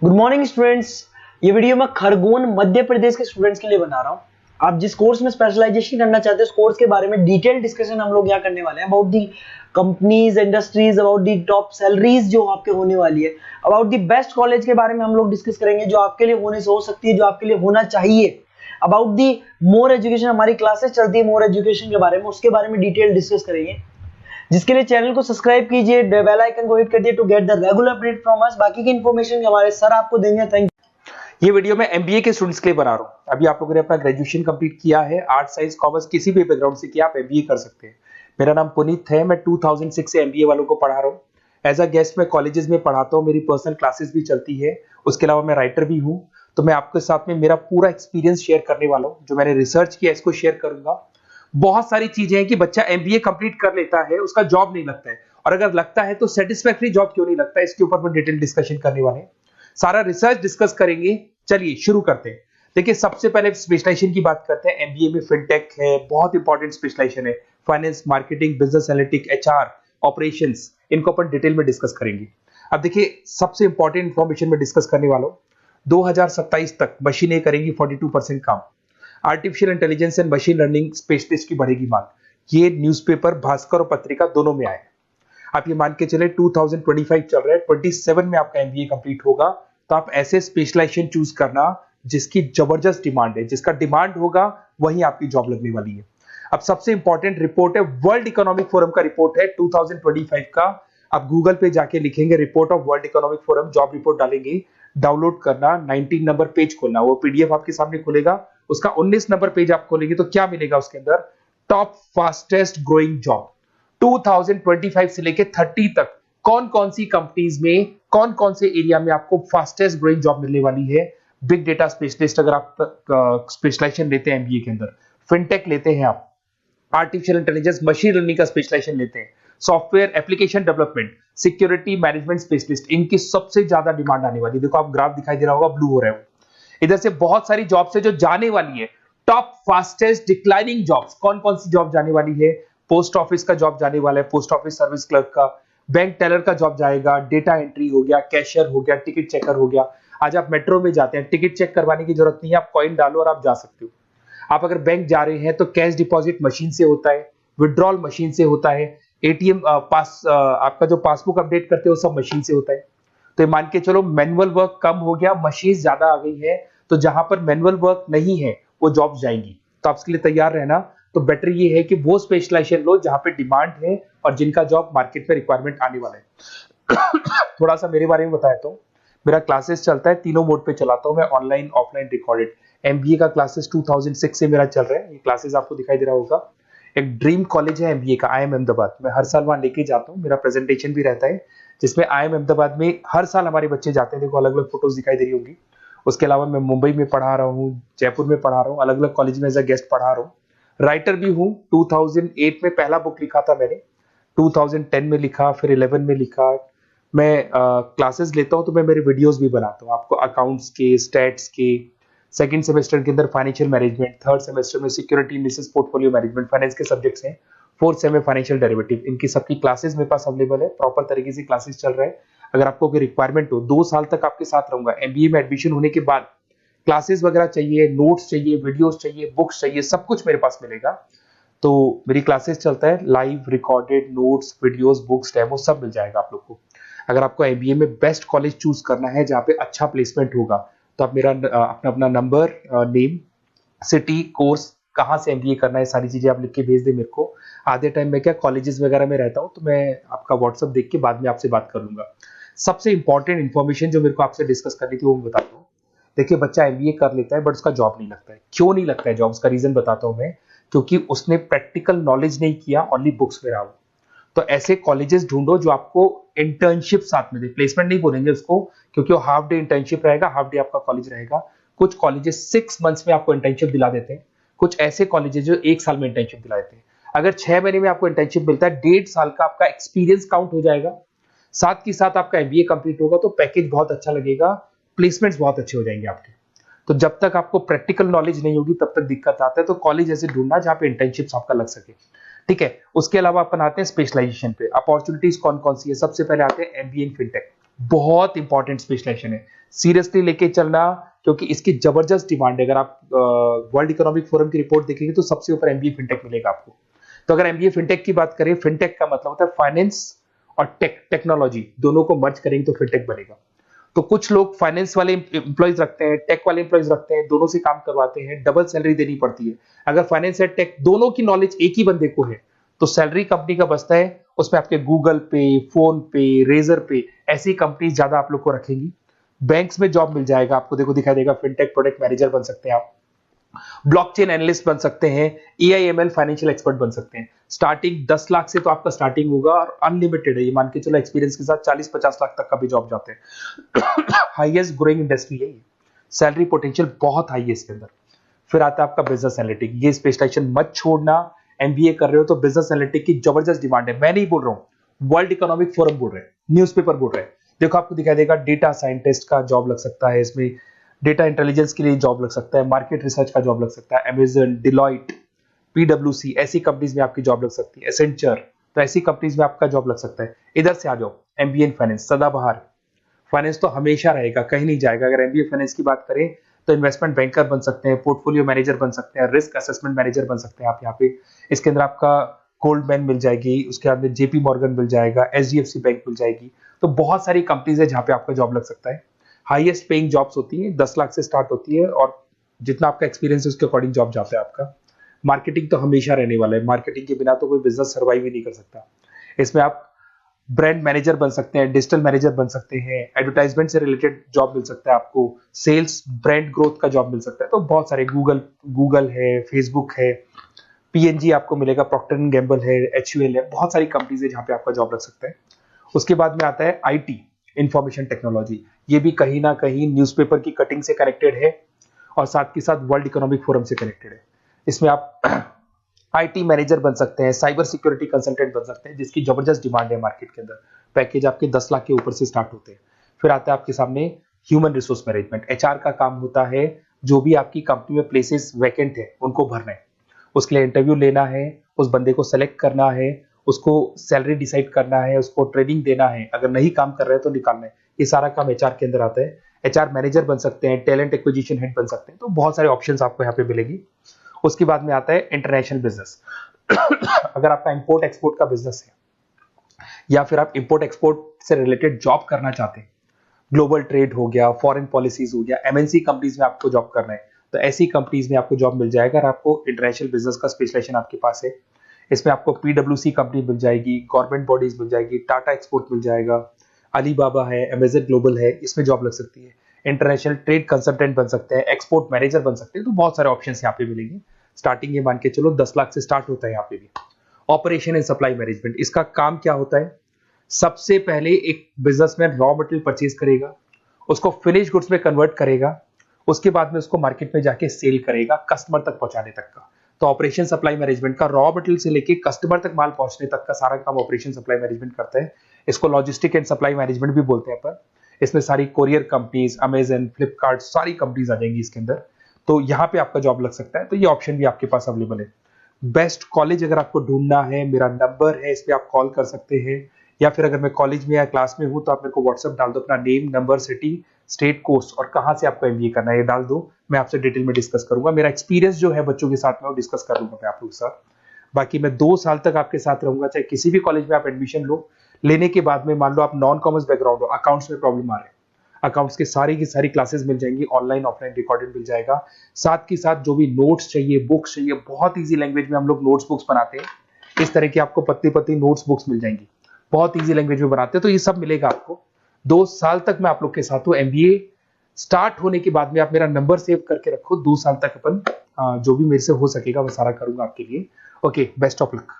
Good morning students. ये video मैं खरगोन मध्य प्रदेश के स्टूडेंट्स के लिए बना रहा हूँ। आप जिस कोर्स में स्पेशलाइजेशन करना चाहते हैं उस कोर्स के बारे में डिटेल डिस्कशन हम लोग यहाँ करने वाले हैं। About the companies, industries, about the top salaries जो आपके होने वाली है, अबाउट दी बेस्ट कॉलेज के बारे में हम लोग डिस्कस करेंगे जो आपके लिए होने से हो सकती है, जो आपके लिए होना चाहिए। अबाउट दी मोर एजुकेशन, हमारी क्लासेस चलती है मोर एजुकेशन के बारे में, उसके बारे में डिटेल डिस्कस करेंगे। जिसके लिए चैनल को सब्सक्राइब कीजिए, बेल आइकन को हिट कर दिए to get the regular update from us. बाकी की इन्फॉर्मेशन हमारे सर आपको देंगे। Thank you. ये वीडियो मैं एमबीए के स्टूडेंट्स के लिए बना रहा हूँ। अभी आप लोगों ने अपना ग्रेजुएशन कंप्लीट किया है, आर्ट, साइंस, कॉमर्स, किसी भी बैकग्राउंड से किया, आप एमबीए कर सकते हैं। मेरा नाम पुनीत है, मैं 2006 से एमबीए वालों को पढ़ा रहा हूँ। एज अ गेस्ट मैं कॉलेजेस में पढ़ाता हूँ, मेरी पर्सनल क्लासेस भी चलती है। उसके अलावा मैं राइटर भी हूँ। तो मैं आपके साथ में मेरा पूरा एक्सपीरियंस शेयर करने वाला हूँ, जो मैंने रिसर्च किया इसको शेयर करूंगा। बहुत सारी चीजें हैं कि बच्चा एमबीए कंप्लीट कर लेता है, उसका जॉब नहीं लगता है, और अगर लगता है तो सेटिस्फैक्टरी जॉब क्यों नहीं लगता है, इसके ऊपर में डिटेल डिस्कशन करने वाले हैं। सारा रिसर्च डिस्कस करेंगे। चलिए शुरू करते हैं। देखिए, सबसे पहले स्पेशलाइजेशन की बात करते हैं। एमबीए में फिनटेक है, बहुत इंपॉर्टेंट स्पेशलाइजेशन है। Finance, marketing, business analytics, HR, operations, इनको अपन डिटेल में डिस्कस करेंगे। अब देखिए, सबसे इंपॉर्टेंट इंफॉर्मेशन में डिस्कस करने वाला हूं। 2027 तक मशीनें करेंगी 42% काम। Artificial intelligence and machine learning specialist की बढ़ेगी मांग। ये न्यूज़पेपर, भास्कर और पत्रिका दोनों में आए। आप ये मान के चले 2025 चल रहा है, 27 में आपका एमबीए कंप्लीट होगा। तो आप ऐसे स्पेशलाइजेशन चूज करना जिसकी जबरदस्त डिमांड है, जिसका डिमांड होगा वही आपकी जॉब लगने वाली है। अब सबसे इंपॉर्टेंट रिपोर्ट है, वर्ल्ड इकोनॉमिक फोरम का रिपोर्ट है 2025 का। आप गूगल पे जाके लिखेंगे report of world economic forum, job report डालेंगे, डाउनलोड करना, 19 नंबर पेज खोलना, वो पीडीएफ आपके सामने खुलेगा। उसका 19 नंबर पेज आप खोलेंगे तो क्या मिलेगा उसके अंदर? टॉप फास्टेस्ट ग्रोइंग जॉब 2025 से लेके 30 तक कौन कौन सी कंपनीज में, कौन कौन से एरिया में आपको फास्टेस्ट ग्रोइंग जॉब मिलने वाली है। बिग डेटा स्पेशलिस्ट अगर आप स्पेशलाइजेशन लेते हैं एमबीए के अंदर, फिनटेक लेते हैं आप, आर्टिफिशियल इंटेलिजेंस, मशीन लर्निंग का स्पेशलाइजेशन लेते हैं, software application development, security management specialist, इनकी सबसे ज्यादा डिमांड आने वाली है। देखो, आप ग्राफ दिखाई दे रहा होगा, ब्लू हो रहा है। इधर से बहुत सारी जॉब्स है जो जाने वाली है। टॉप फास्टेस्ट डिक्लाइनिंग जॉब्स, कौन कौन सी जॉब जाने वाली है? पोस्ट ऑफिस का जॉब जाने वाला है, पोस्ट ऑफिस सर्विस क्लर्क का, बैंक टेलर का जॉब जाएगा, डेटा एंट्री हो गया, कैशियर हो गया, टिकट चेकर हो गया। आज आप मेट्रो में जाते हैं, टिकट चेक करवाने की जरूरत नहीं है, आप कॉइन डालो और आप जा सकते हो। आप अगर बैंक जा रहे हैं तो कैश डिपॉजिट मशीन से होता है, विड्रॉल मशीन से होता है, एटीएम आपका जो पासबुक अपडेट करते हो सब मशीन से होता है। तो ये मान के चलो मैनुअल वर्क कम हो गया, मशीन ज्यादा आ गई है। तो जहां पर मैनुअल वर्क नहीं है वो जॉब जाएंगी। तो आप इसके लिए तैयार रहना। तो बेटर ये है कि वो स्पेशलाइजेशन लो जहां पे डिमांड है और जिनका जॉब मार्केट में रिक्वायरमेंट आने वाला है। थोड़ा सा मेरे बारे में बताया तो मेरा क्लासेस चलता है, तीनों मोड पे चलाता हूं मैं, ऑनलाइन, ऑफलाइन, रिकॉर्डेड। एमबीए का क्लासेस 2006 से मेरा चल रहा है। ये क्लासेस आपको दिखाई दे रहा होगा। एक ड्रीम कॉलेज है एमबीए का, IIM अहमदाबाद। मैं हर साल वहां लेके जाता हूँ, मेरा प्रेजेंटेशन भी रहता है, जिसमें IIM अहमदाबाद में हर साल हमारे बच्चे जाते हैं। देखो, अलग अलग फोटोज दिखाई दे रही होंगी। उसके अलावा मैं मुंबई में पढ़ा रहा हूँ, जयपुर में पढ़ा रहा हूँ, अलग अलग कॉलेज में एज अ गेस्ट पढ़ा रहा हूँ। राइटर भी हूँ। 2008 में पहला बुक लिखा था मैंने, 2010 में लिखा, फिर 11 में लिखा। मैं क्लासेस लेता हूँ तो मैं मेरे वीडियोस भी बनाता हूँ आपको, अकाउंट्स के, स्टैट्स के। सेकंड सेमेस्टर के अंदर फाइनेंशियल मैनेजमेंट, थर्ड सेमेस्टर में security analysis, portfolio management, finance के सब्जेक्ट्स हैं। फोर्थ सेम में फाइनेंशियल डेरिवेटिव। इनकी सबकी क्लासेस मेरे पास अवेलेबल है, प्रॉपर तरीके से क्लासेस चल रहा है। अगर आपको कोई रिक्वायरमेंट हो, 2 साल तक आपके साथ रहूंगा। एमबीए में एडमिशन होने के बाद क्लासेस वगैरह चाहिए, नोट्स चाहिए, वीडियोस चाहिए, बुक्स चाहिए, सब कुछ मेरे पास मिलेगा। तो मेरी क्लासेस चलता है, live, recorded, notes, videos, books, demo सब मिल जाएगा आप लोग को। अगर आपको एमबीए में बेस्ट कॉलेज चूज करना है जहाँ पे अच्छा प्लेसमेंट होगा, तो आप मेरा अपना नंबर, नेम, सिटी, कोर्स, कहाँ से एमबीए करना है, सारी चीजें आप लिख के भेज दे मेरे को। आधे टाइम में क्या कॉलेजेस वगैरह में रहता हूँ, तो मैं आपका व्हाट्सएप देख के बाद में आपसे बात कर लूंगा। सबसे इंपॉर्टेंट इन्फॉर्मेशन जो मेरे को आपसे डिस्कस करनी थी वो मैं बताता हूँ। देखिए, बच्चा एमबीए कर लेता है बट उसका जॉब नहीं लगता है। क्यों नहीं लगता है जॉब? उसका रीजन बताता हूँ मैं। क्योंकि उसने प्रैक्टिकल नॉलेज नहीं किया, ओनली बुक्स में रहा। तो ऐसे कॉलेजेस ढूंढो जो आपको इंटर्नशिप साथ में दे। प्लेसमेंट नहीं बोलेंगे उसको, क्योंकि वो हाफ डे इंटर्नशिप रहेगा, हाफ डे आपका कॉलेज रहेगा। कुछ कॉलेजेस 6 मंथ्स में आपको इंटर्नशिप दिला देते हैं, कुछ ऐसे कॉलेजेस जो 1 साल में इंटर्नशिप दिला देते हैं। अगर 6 महीने में आपको इंटर्नशिप मिलता है, 1.5 साल का आपका एक्सपीरियंस काउंट हो जाएगा। साथ ही साथ आपका एमबीए कंप्लीट होगा तो पैकेज बहुत अच्छा लगेगा, प्लेसमेंट्स बहुत अच्छे हो जाएंगे आपके। तो जब तक आपको प्रैक्टिकल नॉलेज नहीं होगी तब तक दिक्कत आता है। तो कॉलेज ऐसे ढूंढना जहाँ पे इंटर्नशिप्स आपका लग सके, ठीक है। उसके अलावा अपन आते हैं स्पेशलाइजेशन पे। अपॉर्चुनिटीज कौन कौन सी है? सबसे पहले आते हैं एमबीए इन फिनटेक। बहुत इंपॉर्टेंट स्पेशलाइजेशन है, सीरियसली लेके चलना, क्योंकि इसकी जबरदस्त डिमांड है। अगर आप वर्ल्ड इकोनॉमिक फोरम की रिपोर्ट देखेंगे तो सबसे ऊपर एमबीए फिनटेक मिलेगा आपको। तो अगर एमबीए फिनटेक की बात करें, फिनटेक का मतलब होता है फाइनेंस और टेक्नोलॉजी दोनों को मर्ज करेंगे तो फिनटेक बनेगा। तो कुछ लोग फाइनेंस वाले एम्प्लॉइज रखते हैं, टेक वाले एम्प्लॉइज रखते हैं, दोनों से काम करवाते हैं, डबल सैलरी देनी पड़ती है। अगर फाइनेंस या टेक दोनों की नॉलेज एक ही बंदे को है तो सैलरी कंपनी का बचता है, उसमें आपके गूगल पे, फोन पे, रेजर पे ऐसी कंपनी ज्यादा आप लोग को रखेंगी। बैंक्स में जॉब मिल जाएगा आपको, देखो दिखाई देगा, फिनटेक प्रोडक्ट मैनेजर बन सकते हैं आप, ब्लॉकचेन एनालिस्ट बन सकते हैं, एआईएमएल फाइनेंशियल एक्सपर्ट बन सकते हैं। स्टार्टिंग 10 लाख से तो आपका स्टार्टिंग होगा और अनलिमिटेड है, ये मान के चलो एक्सपीरियंस के साथ 40-50 लाख तक का भी जॉब जाते हैं। हाईएस्ट ग्रोइंग इंडस्ट्री है ये, सैलरी पोटेंशियल बहुत हाई है इसके अंदर। फिर आता है आपका बिजनेस एनालिटिक, ये स्पेशलाइजेशन मत छोड़ना। एमबीए कर रहे हो तो बिजनेस एनालिटिक की जबरदस्त डिमांड है। मैं नहीं बोल रहा हूं, वर्ल्ड इकोनॉमिक फोरम बोल रहे हैं, न्यूज़पेपर बोल रहे हैं। देखो आपको दिखाई देगा, डेटा साइंटिस्ट का जॉब लग सकता है इसमें, डेटा इंटेलिजेंस के लिए जॉब लग सकता है, मार्केट रिसर्च का जॉब लग सकता है, अमेजन, डिलॉइट, पीडब्ल्यूसी ऐसी कंपनीज में आपकी जॉब लग सकती है, एसेंचर, तो ऐसी कंपनीज में आपका जॉब लग सकता है। इधर से आ जाओ, एमबीए इन फाइनेंस सदाबहार, फाइनेंस तो हमेशा रहेगा, कहीं नहीं जाएगा। अगर एमबीए फाइनेंस की बात करें तो इन्वेस्टमेंट बैंकर बन सकते हैं, पोर्टफोलियो मैनेजर बन सकते हैं, रिस्क असेसमेंट मैनेजर बन सकते हैं आप यहाँ पे। इसके अंदर आपका गोल्डमैन मिल जाएगी, उसके बाद में जेपी मॉर्गन मिल जाएगा, एचडीएफसी बैंक मिल जाएगी। तो बहुत सारी कंपनीज है जहाँ पे आपका जॉब लग सकता है। हाईएस्ट पेइंग जॉब्स होती हैं, 10 लाख से स्टार्ट होती है और जितना आपका एक्सपीरियंस है उसके अकॉर्डिंग जॉब जाता है आपका। मार्केटिंग तो हमेशा रहने वाला है, मार्केटिंग के बिना तो कोई बिजनेस सर्वाइव ही नहीं कर सकता। इसमें आप ब्रांड मैनेजर बन सकते हैं, डिजिटल मैनेजर बन सकते हैं, एडवर्टाइजमेंट से रिलेटेड जॉब मिल सकता है आपको, सेल्स ब्रांड ग्रोथ का जॉब मिल सकता है। तो बहुत सारे गूगल है, फेसबुक है, पीएनजी आपको मिलेगा, प्रॉक्टर एंड गैम्बल है, एचयूएल है, बहुत सारी कंपनीज है जहाँ पे आपका जॉब लग सकता है। उसके बाद में आता है आईटी, इंफॉर्मेशन टेक्नोलॉजी, ये भी कहीं ना कहीं न्यूज़पेपर की कटिंग से कनेक्टेड है और साथ के साथ वर्ल्ड इकोनॉमिक फोरम से कनेक्टेड है। इसमें आप आईटी मैनेजर बन सकते हैं, साइबर सिक्योरिटी कंसल्टेंट बन सकते हैं, जिसकी जबरदस्त डिमांड है मार्केट के अंदर। पैकेज आपके 10 लाख के ऊपर से स्टार्ट होते हैं। फिर आता है आपके सामने ह्यूमन रिसोर्स मैनेजमेंट, एचआर का काम होता है, जो भी आपकी कंपनी में प्लेसेस वैकेंट है उनको भरना है, उसके लिए इंटरव्यू लेना है, उस बंदे को सेलेक्ट करना है, उसको सैलरी डिसाइड करना है, उसको ट्रेनिंग देना है, अगर नहीं काम कर रहे हैं तो निकालना है। ये सारा काम एचआर के अंदर आता है। एचआर मैनेजर बन सकते हैं, टैलेंट एक्विजिशन हेड बन सकते हैं, तो बहुत सारे ऑप्शंस आपको यहाँ पे मिलेगी। उसके बाद में आता है इंटरनेशनल बिजनेस। अगर आपका इंपोर्ट एक्सपोर्ट का बिजनेस है या फिर आप इंपोर्ट एक्सपोर्ट से रिलेटेड जॉब करना चाहते हैं, ग्लोबल ट्रेड हो गया, फॉरेन पॉलिसीज हो गया, एमएनसी कंपनीज में आपको जॉब करना है, तो ऐसी कंपनीज में आपको जॉब मिल जाएगा। अगर आपको इंटरनेशनल बिजनेस का स्पेशलाइजेशन आपके पास है, इसमें आपको पीडब्ल्यूसी कंपनी मिल जाएगी, गवर्नमेंट बॉडीज मिल जाएगी, टाटा एक्सपोर्ट मिल जाएगा, अलीबाबा है, अमेजन ग्लोबल है, इसमें जॉब लग सकती है। इंटरनेशनल ट्रेड कंसल्टेंट बन सकते हैं, एक्सपोर्ट मैनेजर बन सकते हैं, तो बहुत सारे ऑप्शन यहाँ पे मिलेंगे। स्टार्टिंग ये मान के चलो 10 लाख से स्टार्ट होता है यहाँ पे भी। ऑपरेशन एंड सप्लाई मैनेजमेंट, इसका काम क्या होता है? सबसे पहले एक बिजनेसमैन रॉ मटेरियल परचेज करेगा, उसको फिनिश गुड्स में कन्वर्ट करेगा, उसके बाद में उसको मार्केट में जाके सेल करेगा कस्टमर तक पहुंचाने तक का। तो ऑपरेशन सप्लाई मैनेजमेंट का रॉ मटेरियल से लेके कस्टमर तक माल पहुंचने तक का सारा काम ऑपरेशन सप्लाई मैनेजमेंट करता है। इसको लॉजिस्टिक एंड सप्लाई मैनेजमेंट भी बोलते हैं अपन। इसमें सारी कोरियर कंपनीज, अमेजन, फ्लिपकार्ट, सारी कंपनीज आ जाएंगी इसके अंदर। तो यहाँ पे आपका जॉब लग सकता है। तो ये ऑप्शन भी आपके पास अवेलेबल है। बेस्ट कॉलेज अगर आपको ढूंढना है, मेरा नंबर है, इस पे आप कॉल कर सकते हैं, या फिर अगर मैं कॉलेज में या क्लास में हूं तो आप मेरे को व्हाट्सएप डाल दो, अपना name, number, city, state, course और कहां से आपको एमबीए करना है ये डाल दो। मैं आपसे डिटेल में डिस्कस करूंगा। मेरा एक्सपीरियंस जो है बच्चों के साथ में वो डिस्कस कर लूंगा मैं आप लोगों के साथ। बाकी मैं 2 साल तक आपके साथ रहूंगा, चाहे किसी भी कॉलेज में आप एडमिशन लो। लेने के बाद में मान लो आप नॉन कॉमर्स बैकग्राउंड हो, अकाउंट्स में प्रॉब्लम आ रहा है, अकाउंट्स की सारी क्लासेस मिल जाएंगी, ऑनलाइन ऑफलाइन रिकॉर्डेड मिल जाएगा। साथ के साथ जो भी नोट्स चाहिए, बुक्स चाहिए, बहुत ईजी लैंग्वेज में हम लोग नोट्स बुक्स बनाते हैं। इस तरह की आपको पत्ती नोट्स बुक्स मिल जाएंगी, बहुत ईजी लैंग्वेज में बनाते हैं। तो ये सब मिलेगा आपको। 2 साल तक मैं आप लोग के साथ हूँ। एमबीए स्टार्ट होने के बाद में आप मेरा नंबर सेव करके रखो। 2 साल तक अपन जो भी मेरे से हो सकेगा वो सारा करूंगा आपके लिए। Okay, best of luck.